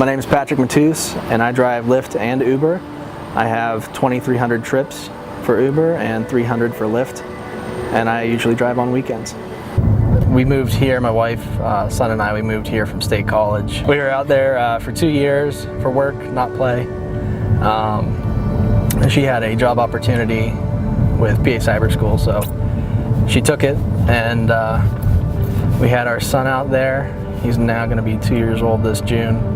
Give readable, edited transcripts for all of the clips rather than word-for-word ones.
My name is Patrick Matus, and I drive Lyft and Uber. I have 2,300 trips for Uber and 300 for Lyft, and I usually drive on weekends. We moved here, my wife, son and I, we moved here from State College. We were out there for 2 years for work, not play. She had a job opportunity with PA Cyber School, so she took it, and we had our son out there. He's now going to be 2 years old this June.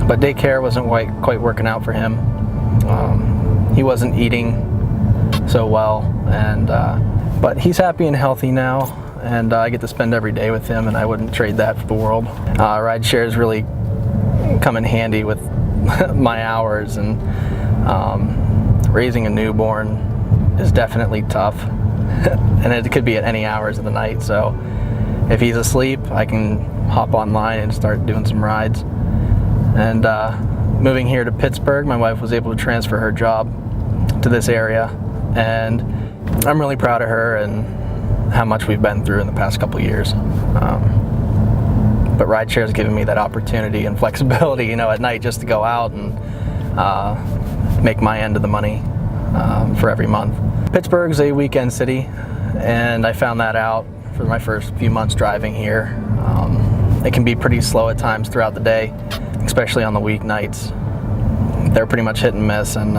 But daycare wasn't quite working out for him. He wasn't eating so well, but he's happy and healthy now, and I get to spend every day with him, and I wouldn't trade that for the world. Rideshare has really come in handy with my hours, and raising a newborn is definitely tough, and it could be at any hours of the night. So if he's asleep, I can hop online and start doing some rides. And moving here to Pittsburgh, my wife was able to transfer her job to this area, and I'm really proud of her and how much we've been through in the past couple years. But rideshare has given me that opportunity and flexibility, you know, at night just to go out and make my end of the money for every month. Pittsburgh's a weekend city, and I found that out for my first few months driving here. It can be pretty slow at times throughout the day, especially on the weeknights. They're pretty much hit and miss, and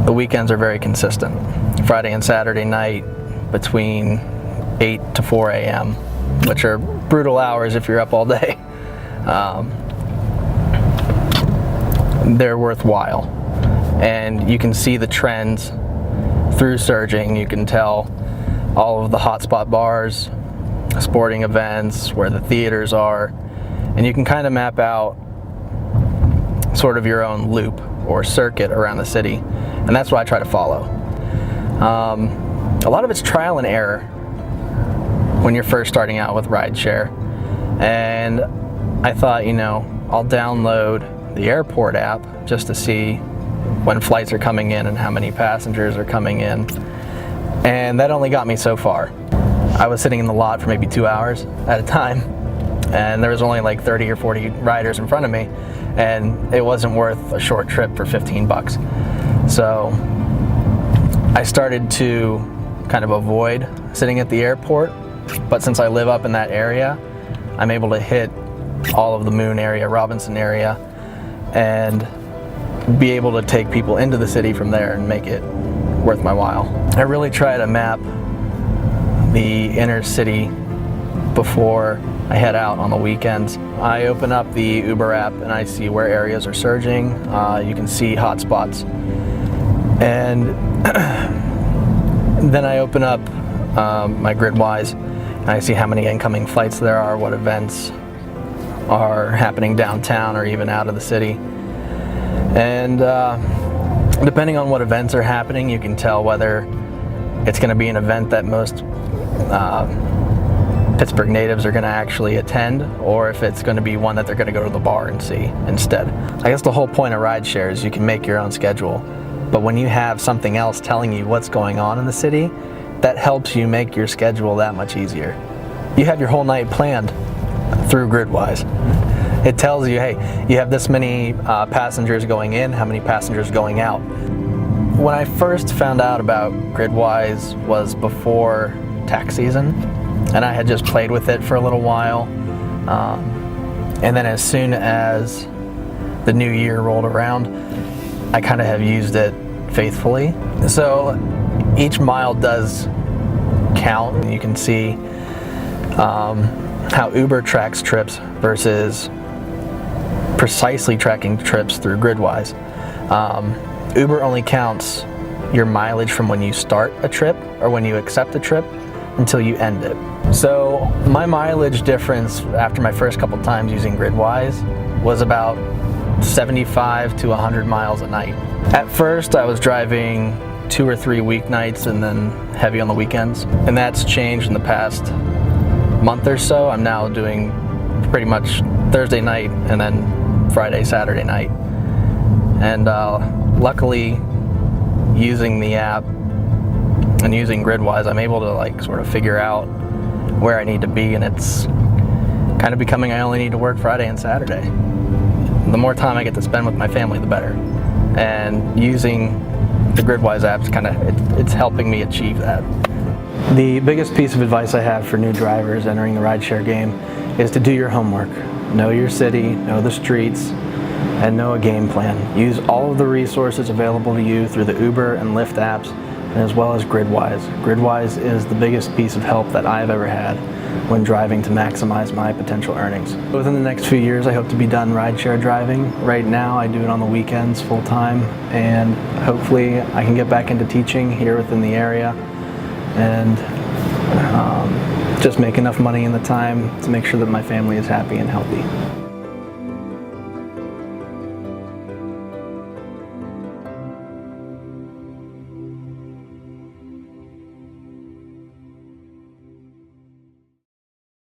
the weekends are very consistent. Friday and Saturday night between 8 to 4 a.m., which are brutal hours if you're up all day. They're worthwhile, and you can see the trends through surging. You can tell all of the hotspot bars, sporting events, where the theaters are, and you can kind of map out sort of your own loop or circuit around the city, and that's what I try to follow. A lot of it's trial and error when you're first starting out with rideshare, and I thought, you know, I'll download the airport app just to see when flights are coming in and how many passengers are coming in, and that only got me so far. I was sitting in the lot for maybe 2 hours at a time, and there was only like 30 or 40 riders in front of me, and it wasn't worth a short trip for 15 bucks. So I started to kind of avoid sitting at the airport, but since I live up in that area, I'm able to hit all of the Moon area, Robinson area, and be able to take people into the city from there and make it worth my while. I really try to map the inner city before I head out on the weekends. I open up the Uber app and I see where areas are surging. You can see hotspots, and then I open up my Gridwise and I see how many incoming flights there are, what events are happening downtown or even out of the city. And depending on what events are happening, you can tell whether it's going to be an event that most Pittsburgh natives are going to actually attend, or if it's going to be one that they're going to go to the bar and see instead. I guess the whole point of rideshare is you can make your own schedule, but when you have something else telling you what's going on in the city, that helps you make your schedule that much easier. You have your whole night planned through Gridwise. It tells you, hey, you have this many passengers going in, how many passengers going out. When I first found out about Gridwise was before tax season, and I had just played with it for a little while. And then as soon as the new year rolled around, I kind of have used it faithfully. So each mile does count. You can see how Uber tracks trips versus precisely tracking trips through Gridwise. Uber only counts your mileage from when you start a trip or when you accept a trip until you end it. So my mileage difference after my first couple times using Gridwise was about 75 to 100 miles a night. At first I was driving 2 or 3 weeknights and then heavy on the weekends, and that's changed in the past month or so. I'm now doing pretty much Thursday night and then Friday, Saturday night. And luckily, using the app and using Gridwise, I'm able to like sort of figure out where I need to be, and it's kind of becoming I only need to work Friday and Saturday. The more time I get to spend with my family, the better. And using the Gridwise app's it's helping me achieve that. The biggest piece of advice I have for new drivers entering the rideshare game is to do your homework. Know your city, know the streets, and know a game plan. Use all of the resources available to you through the Uber and Lyft apps, and as well as Gridwise. Gridwise is the biggest piece of help that I've ever had when driving to maximize my potential earnings. Within the next few years, I hope to be done rideshare driving. Right now, I do it on the weekends full time, and hopefully I can get back into teaching here within the area and just make enough money in the time to make sure that my family is happy and healthy.